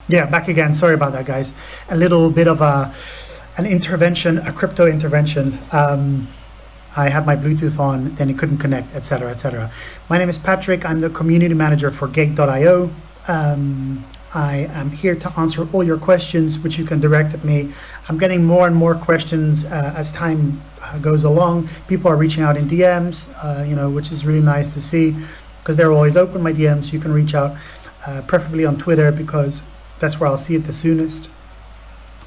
Yeah, back again. Sorry about that, guys. A little bit of an intervention, a crypto intervention. I had my Bluetooth on, then it couldn't connect, etc., etc. My name is Patrick. I'm the community manager for Gate.io. I am here to answer all your questions, which you can direct at me. I'm getting more and more questions as time goes along. People are reaching out in DMs, which is really nice to see, because they're always open, my DMs. You can reach out, preferably on Twitter, because that's where I'll see it the soonest.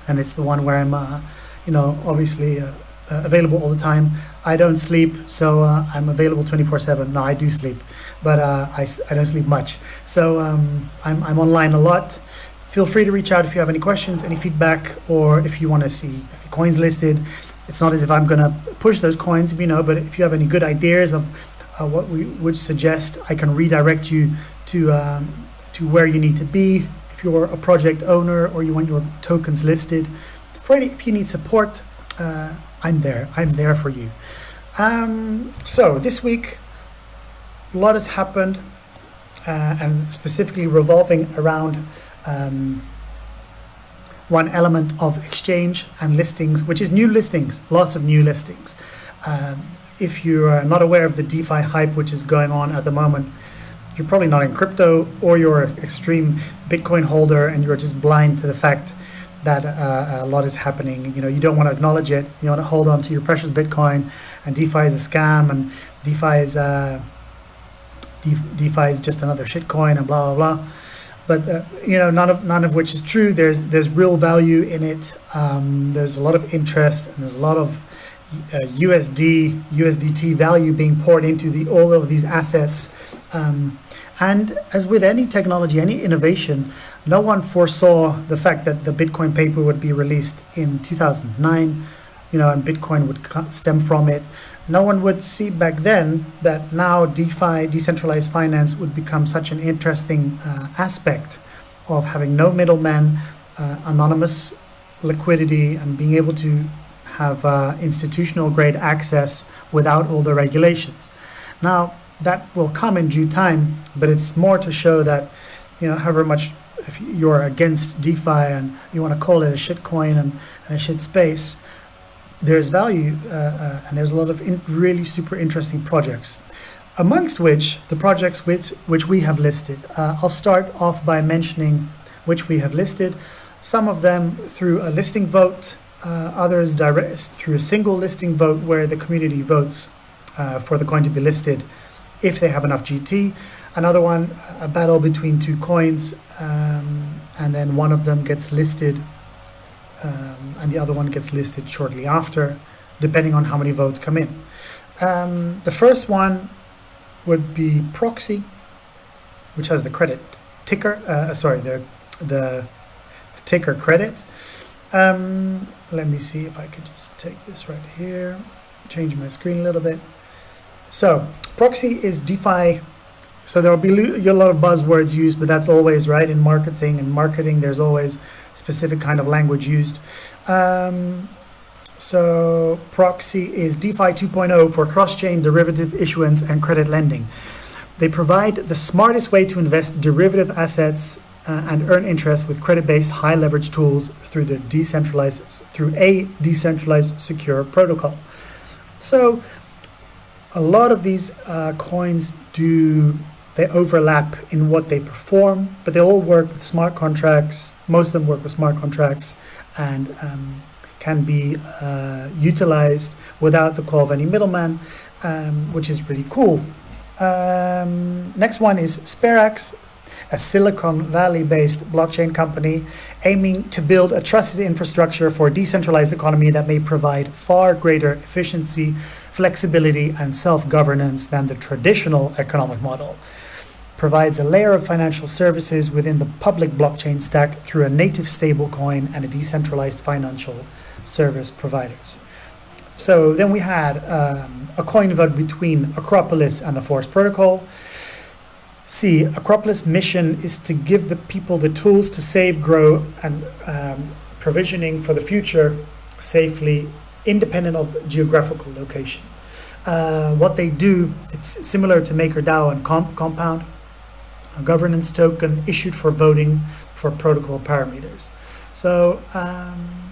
And it's the one where I'm, obviously available all the time. I don't sleep, so I'm available 24/7. No, I do sleep, but I don't sleep much. So I'm online a lot. Feel free to reach out if you have any questions, any feedback, or if you want to see coins listed. It's not as if I'm going to push those coins, but if you have any good ideas of what we would suggest, I can redirect you to where you need to be. If you're a project owner or you want your tokens listed, if you need support, I'm there. I'm there for you. So this week, a lot has happened, and specifically revolving around one element of exchange and listings, which is new listings. Lots of new listings. If you are not aware of the DeFi hype which is going on at the moment, you're probably not in crypto, or you're an extreme Bitcoin holder and you're just blind to the fact that a lot is happening. You don't want to acknowledge it. You want to hold on to your precious Bitcoin, and DeFi is a scam, and DeFi is just another shitcoin, and blah blah blah. But none of which is true. There's real value in it. There's a lot of interest, and there's a lot of USDT value being poured into all of these assets. And as with any technology, any innovation, no one foresaw the fact that the Bitcoin paper would be released in 2009, and Bitcoin would stem from it. No one would see back then that now DeFi, decentralized finance, would become such an interesting aspect of having no middleman, anonymous liquidity, and being able to have institutional grade access without all the regulations. Now, that will come in due time, but it's more to show that, however much, if you're against DeFi and you want to call it a shitcoin and a shit space, there's value, and there's a lot of really super interesting projects, amongst which the projects which we have listed. I'll start off by mentioning which we have listed. Some of them through a listing vote, others direct through a single listing vote where the community votes for the coin to be listed if they have enough GT. Another one, a battle between two coins, and then one of them gets listed, and the other one gets listed shortly after, depending on how many votes come in. The first one would be PROXI, which has the credit ticker, the ticker credit. Let me see if I could just take this right here, change my screen a little bit. So PROXI is DeFi. So there will be a lot of buzzwords used, but that's always right in marketing. In marketing, there's always specific kind of language used. So PROXI is DeFi 2.0 for cross-chain derivative issuance and credit lending. They provide the smartest way to invest derivative assets and earn interest with credit-based high-leverage tools through a decentralized secure protocol. So a lot of these coins they overlap in what they perform, but they all work with smart contracts. Most of them work with smart contracts and can be utilized without the call of any middleman, which is really cool. Next one is Sperax, a Silicon Valley-based blockchain company aiming to build a trusted infrastructure for a decentralized economy that may provide far greater efficiency, flexibility, and self-governance than the traditional economic model. Provides a layer of financial services within the public blockchain stack through a native stablecoin and a decentralized financial service providers. So then we had a coin vote between Acropolis and the Force Protocol. C, Acropolis' mission is to give the people the tools to save, grow, and provisioning for the future safely, independent of geographical location. What they do, it's similar to MakerDAO and Compound, a governance token issued for voting for protocol parameters. So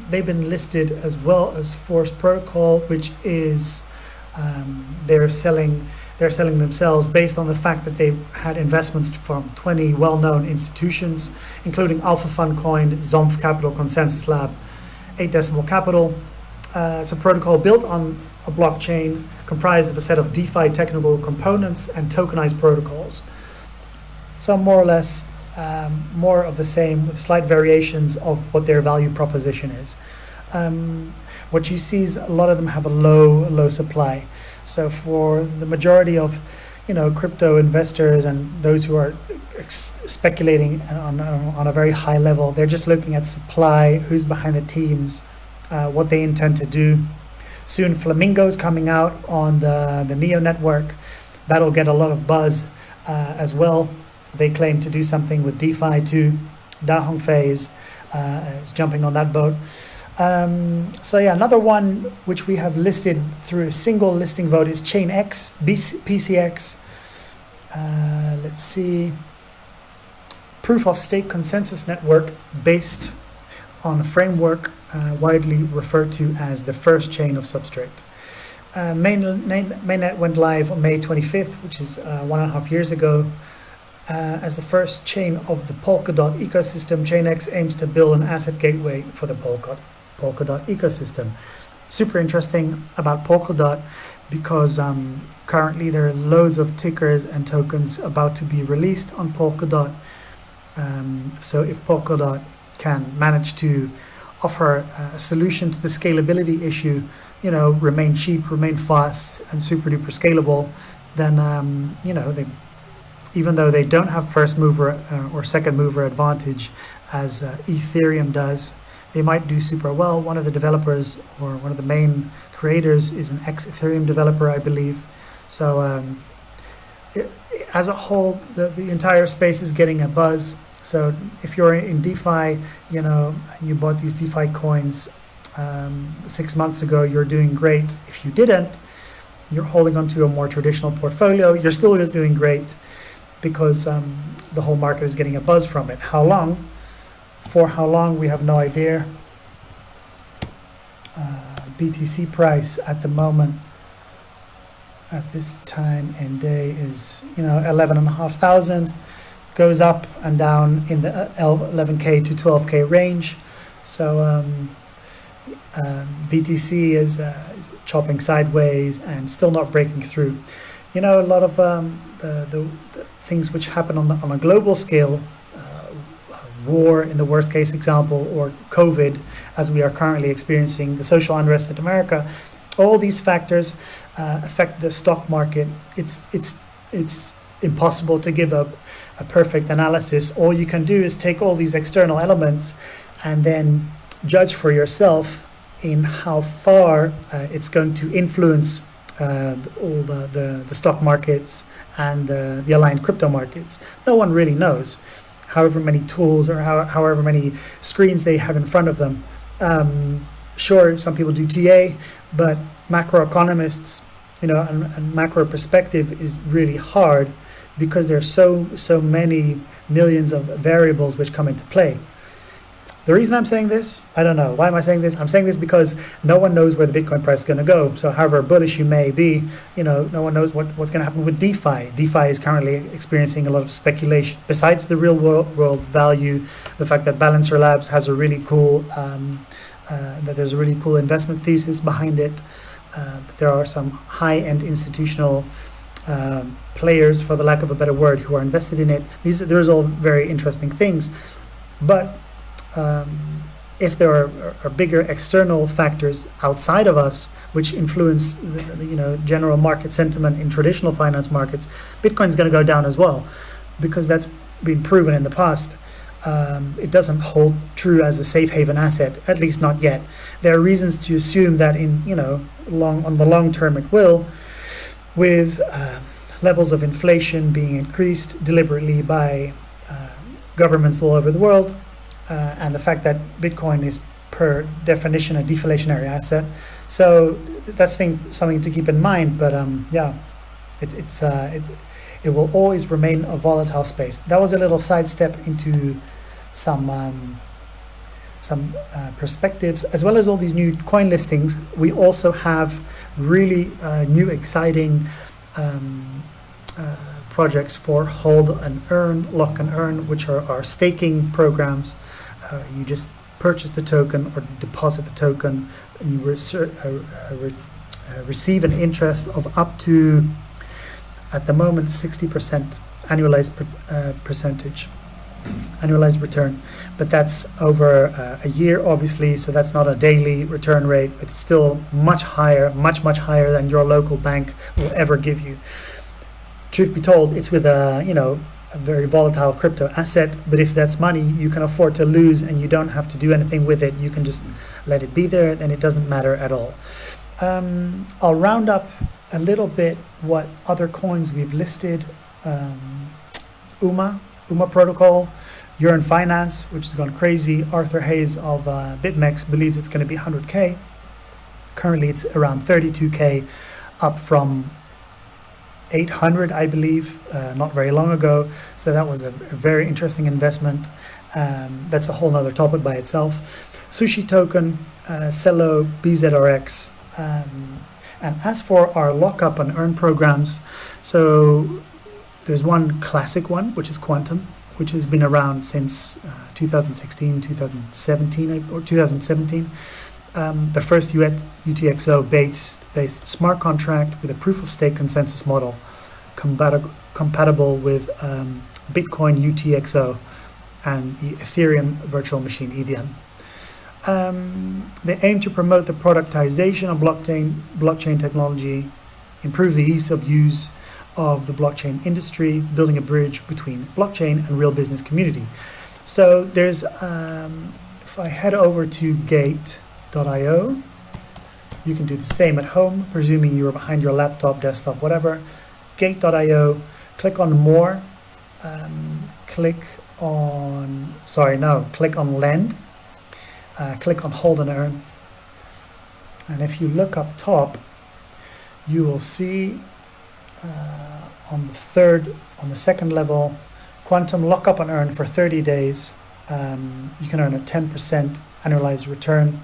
they've been listed as well as Force Protocol, which is they're selling themselves based on the fact that they've had investments from 20 well-known institutions, including Alpha Fund Coin, Zomph Capital, Consensus Lab, 8 Decimal Capital. It's a protocol built on a blockchain comprised of a set of DeFi technical components and tokenized protocols. So more or less, more of the same with slight variations of what their value proposition is. What you see is a lot of them have a low supply. So for the majority of, crypto investors and those who are speculating on a very high level, they're just looking at supply, who's behind the teams, what they intend to do. Soon Flamingo's coming out on the Neo network. That'll get a lot of buzz as well. They claim to do something with DeFi too. Da Hongfei is jumping on that boat. So yeah, another one which we have listed through a single listing vote is ChainX, PCX. Let's see. Proof of stake consensus network based on a framework widely referred to as the first chain of substrate. Mainnet went live on May 25th, which is 1.5 years ago. As the first chain of the Polkadot ecosystem, ChainX aims to build an asset gateway for the Polkadot ecosystem. Super interesting about Polkadot because currently there are loads of tickers and tokens about to be released on Polkadot. So if Polkadot can manage to offer a solution to the scalability issue, remain cheap, remain fast, and super duper scalable, then even though they don't have first mover or second mover advantage as Ethereum does, they might do super well. One of the developers or one of the main creators is an ex-Ethereum developer, I believe. So as a whole, the entire space is getting a buzz. So if you're in DeFi, you bought these DeFi coins 6 months ago, you're doing great. If you didn't, you're holding onto a more traditional portfolio, you're still doing great because the whole market is getting a buzz from it. How long? For how long, we have no idea. BTC price at the moment, at this time and day, is 11,500. Goes up and down in the 11k to 12k range. So BTC is chopping sideways and still not breaking through. A lot of the things which happen on a global scale, war in the worst case example, or COVID, as we are currently experiencing, the social unrest in America, all these factors affect the stock market. It's impossible to give a perfect analysis. All you can do is take all these external elements and then judge for yourself in how far it's going to influence all the stock markets and the aligned crypto markets. No one really knows. However many tools or however many screens they have in front of them. Sure, some people do TA, but macroeconomists, and macro perspective is really hard because there are so many millions of variables which come into play. The reason I'm saying this, I don't know. Why am I saying this? I'm saying this because no one knows where the Bitcoin price is going to go. So however bullish you may be, no one knows what's going to happen with DeFi. DeFi is currently experiencing a lot of speculation. Besides the real world value, the fact that Balancer Labs has a really cool, that there's a really cool investment thesis behind it. That there are some high-end institutional players, for the lack of a better word, who are invested in it. There's all very interesting things. But if there are bigger external factors outside of us which influence the general market sentiment in traditional finance markets, Bitcoin is going to go down as well, because that's been proven in the past. It doesn't hold true as a safe haven asset, at least not yet. There are reasons to assume that on the long term it will, with levels of inflation being increased deliberately by governments all over the world. And the fact that Bitcoin is per definition a deflationary asset, so that's something to keep in mind. But it will always remain a volatile space. That was a little sidestep into some perspectives, as well as all these new coin listings. We also have really new exciting projects for hold and earn, lock and earn, which are our staking programs. You just purchase the token or deposit the token, and you receive an interest of up to, at the moment, 60% annualized annualized return, but that's over a year, obviously, so that's not a daily return rate, but it's still much higher, much higher than your local bank will ever give you. Truth be told, it's with a very volatile crypto asset, but if that's money you can afford to lose and you don't have to do anything with it, you can just let it be there, and it doesn't matter at all. I'll round up a little bit what other coins we've listed. UMA protocol, Urine Finance, which has gone crazy. Arthur Hayes of BitMEX believes it's going to be 100k. Currently it's around 32k, up from 800, I believe, not very long ago. So that was a very interesting investment. That's a whole nother topic by itself. Sushi Token, Cello, BZRX. And as for our lockup and earn programs, so there's one classic one, which is Quantum, which has been around since 2016, 2017. The first UTXO-based smart contract with a proof-of-stake consensus model compatible with Bitcoin UTXO and the Ethereum virtual machine EVM. They aim to promote the productization of blockchain technology, improve the ease of use of the blockchain industry, building a bridge between blockchain and real business community. So there's, if I head over to gate.io, you can do the same at home, presuming you're behind your laptop, desktop, whatever. Gate.io, click on more, click on lend, click on hold and earn. And if you look up top, you will see on the second level, Quantum lockup and earn for 30 days. You can earn a 10% annualized return.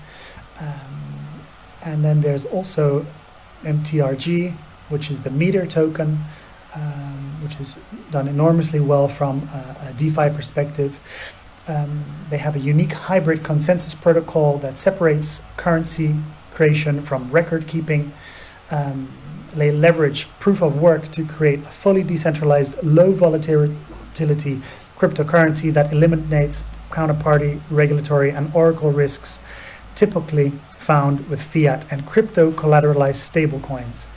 And then there's also MTRG, which is the meter token, which is done enormously well from a DeFi perspective. They have a unique hybrid consensus protocol that separates currency creation from record keeping. They leverage proof of work to create a fully decentralized, low volatility cryptocurrency that eliminates counterparty, regulatory, and oracle risks typically found with fiat and crypto collateralized stablecoins.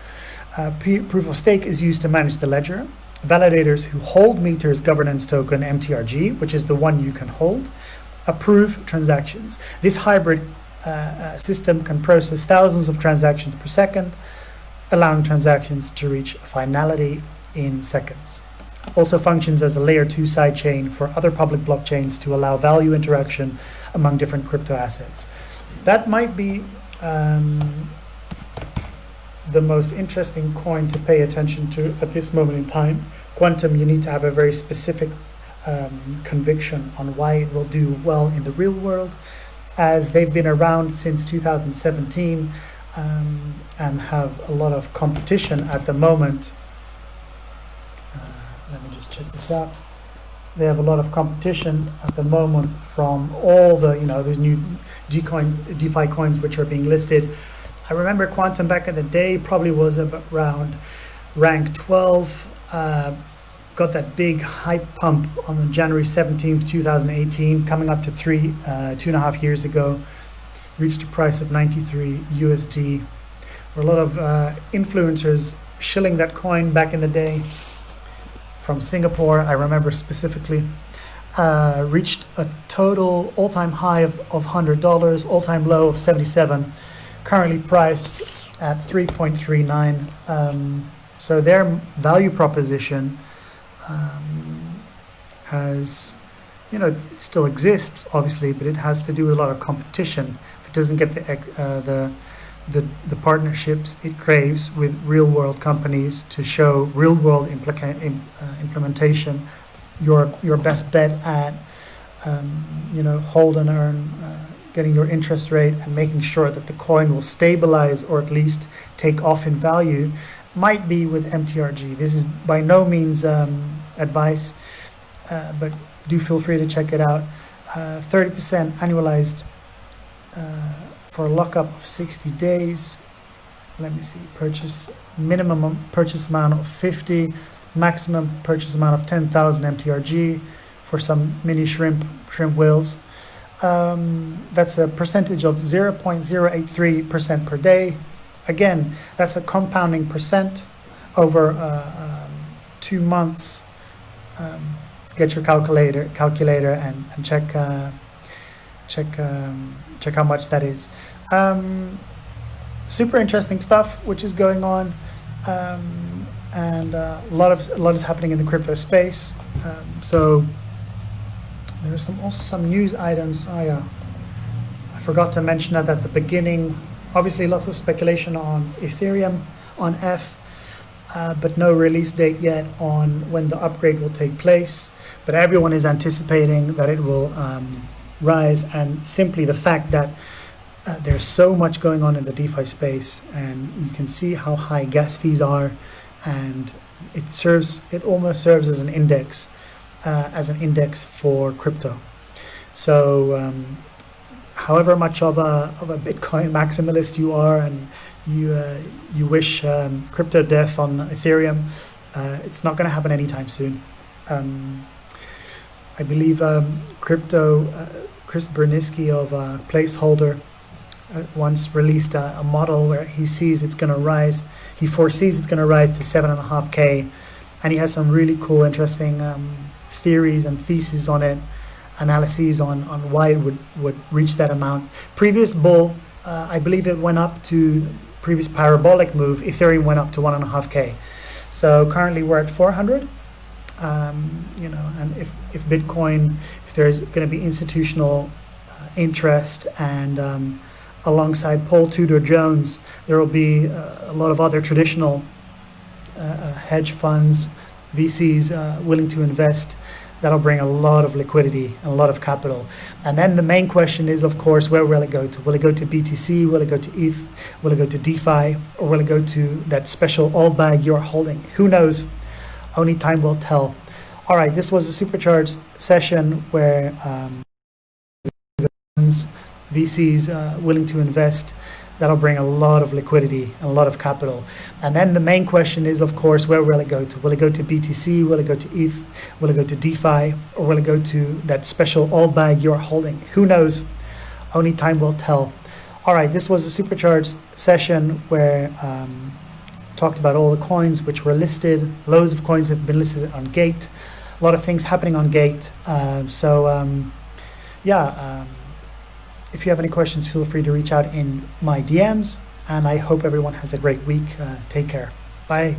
Proof of stake is used to manage the ledger. Validators who hold Meter's governance token MTRG, which is the one you can hold, approve transactions. This hybrid system can process thousands of transactions per second, allowing transactions to reach finality in seconds. Also functions as a layer 2 sidechain for other public blockchains to allow value interaction among different crypto assets. That might be the most interesting coin to pay attention to at this moment in time. Quantum, you need to have a very specific conviction on why it will do well in the real world, as they've been around since 2017 and have a lot of competition at the moment. Let me just check this out. They have a lot of competition at the moment from all the, those new DeFi coins which are being listed. I remember Quantum back in the day probably was around rank 12, got that big hype pump on January 17th, 2018, coming up to 2.5 years ago, reached a price of 93 USD. There were a lot of influencers shilling that coin back in the day from Singapore, I remember specifically. Reached a total all-time high of $100, all-time low of 77, currently priced at 3.39. So their value proposition has, it still exists obviously, but it has to do with a lot of competition. If it doesn't get the partnerships it craves with real-world companies to show real-world implementation, your best bet at hold and earn, getting your interest rate and making sure that the coin will stabilize or at least take off in value might be with MTRG. This is by no means advice, but do feel free to check it out. 30% annualized for a lockup of 60 days. Let me see, minimum purchase amount of 50, maximum purchase amount of 10,000 MTRG for some mini shrimp whales. That's a percentage of 0.083% per day. Again, that's a compounding percent over 2 months. Get your calculator and check how much that is. Super interesting stuff which is going on, and a lot is happening in the crypto space. So there's also some news items. I forgot to mention that at the beginning. Obviously, lots of speculation on Ethereum, on but no release date yet on when the upgrade will take place. But everyone is anticipating that it will rise, and simply the fact that there's so much going on in the DeFi space, and you can see how high gas fees are, and it almost serves as an index for crypto. So however much of a Bitcoin maximalist you are, and you wish crypto death on Ethereum, it's not going to happen anytime soon. I believe Chris Berniski of Placeholder once released a model where he foresees it's going to rise to 7.5K, and he has some really cool, interesting theories and theses on it, analyses on why it would reach that amount. Previous bull, I believe it went up to previous parabolic move, Ethereum went up to 1.5K. So currently we're at 400. And if Bitcoin, if there's going to be institutional interest, and alongside Paul Tudor Jones, there will be a lot of other traditional hedge funds, VCs willing to invest. That'll bring a lot of liquidity and a lot of capital. And then the main question is, of course, where will it go to? Will it go to BTC? Will it go to ETH? Will it go to DeFi? Or will it go to that special all bag you're holding? Who knows? Only time will tell. All right, this was a supercharged session where VCs willing to invest. That'll bring a lot of liquidity and a lot of capital. And then the main question is, of course, where will it go to? Will it go to BTC? Will it go to ETH? Will it go to DeFi? Or will it go to that special all bag you're holding? Who knows? Only time will tell. All right, this was a supercharged session where talked about all the coins which were listed. Loads of coins have been listed on Gate. A lot of things happening on Gate. If you have any questions, feel free to reach out in my DMs, and I hope everyone has a great week. Take care. Bye.